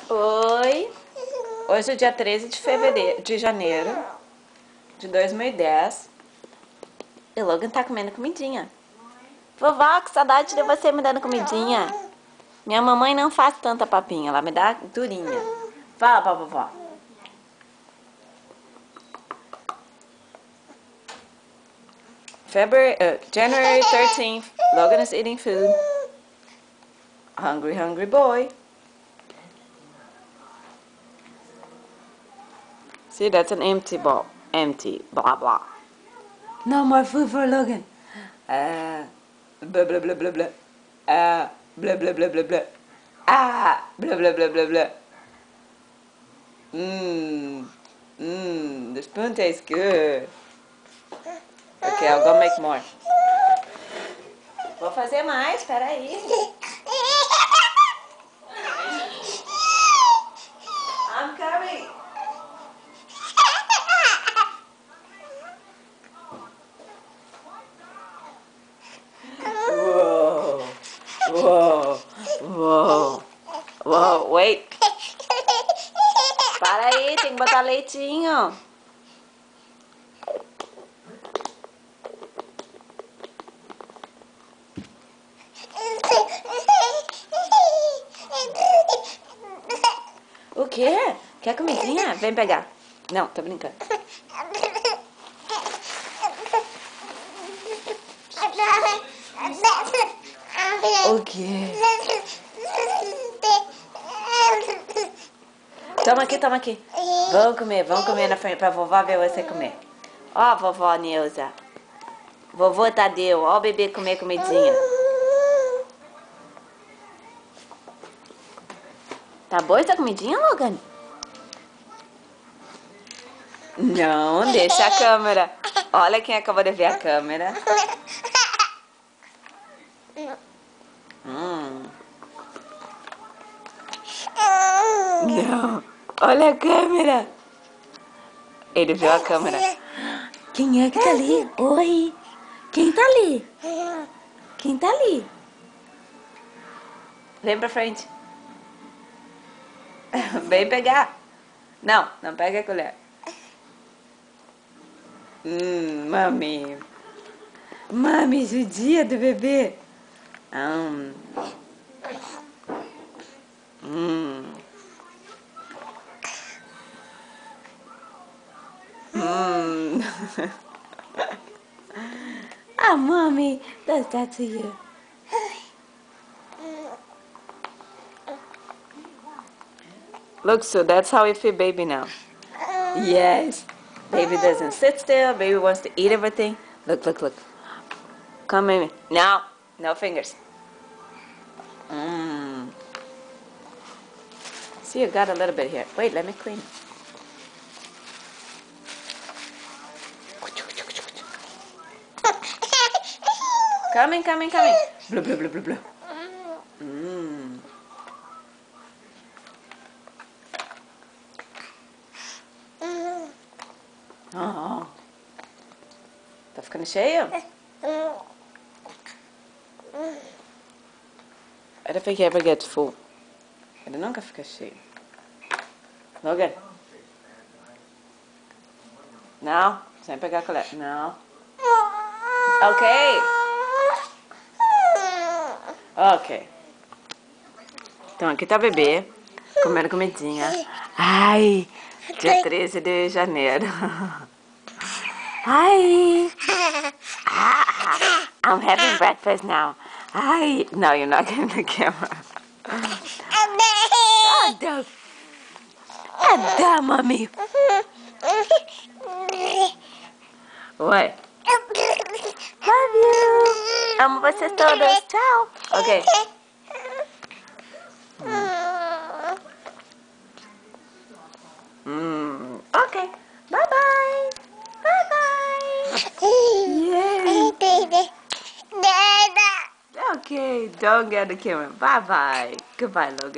Oi, hoje é dia 13 de janeiro de 2010 e o Logan tá comendo comidinha. Vovó, que saudade de você me dando comidinha. Minha mamãe não faz tanta papinha, ela me dá durinha. Fala pra vovó. January 13th, Logan is eating food. Hungry, hungry boy. See, that's an empty ball. Empty, blah, blah. No more food for Logan. Blah, blah, blah, blah, blah. Blah, blah, blah, blah, blah. Blah, blah, blah, blah, blah. The spoon tastes good. Okay, I'll go make more. Vou fazer mais, peraí. I'm coming. Whoa, whoa, whoa, whoa, wait. Para aí, tem que botar leitinho. O quê? Quer comidinha? Vem pegar. Não, tô brincando. O quê? Toma aqui, toma aqui. Vamos comer na frente pra vovó ver você comer. Ó, vovó Neuza. Vovô Tadeu, ó o bebê comer comidinha. Tá boa essa comidinha, Logan? Não, deixa a câmera. Olha quem acabou de ver a câmera. Não, olha a câmera. Ele viu a câmera. Quem é que tá ali? Oi. Quem tá ali? Quem tá ali? Vem pra frente. Vem pegar. Não, não pega a colher. Mami. Mami, judia do bebê. Mommy does that to you. Look, so that's how we feed baby now. Yes. Baby doesn't sit still. Baby wants to eat everything. Look, look, look. Come, Mimi. No. No fingers. See, you got a little bit here. Wait, let me clean. Coming, coming, coming. Blah, blah, blah, blah, blah. Oh. Tá ficando cheio? I don't think he ever gets full. Ele nunca fica cheio. Logan. Não. Sem pegar a colher. Não. Ok. Ok. Então aqui tá o bebê. Comendo comidinha. Ai. Dia 13 de janeiro. Hi. I'm having breakfast now. Hi. No, you're not getting the camera. Ada, mami. Oi. Love you. Amo vocês todos. Tchau. Ok. Okay. Bye-bye. Bye-bye. Yay. Okay, don't get the camera. Bye-bye. Goodbye, Logan.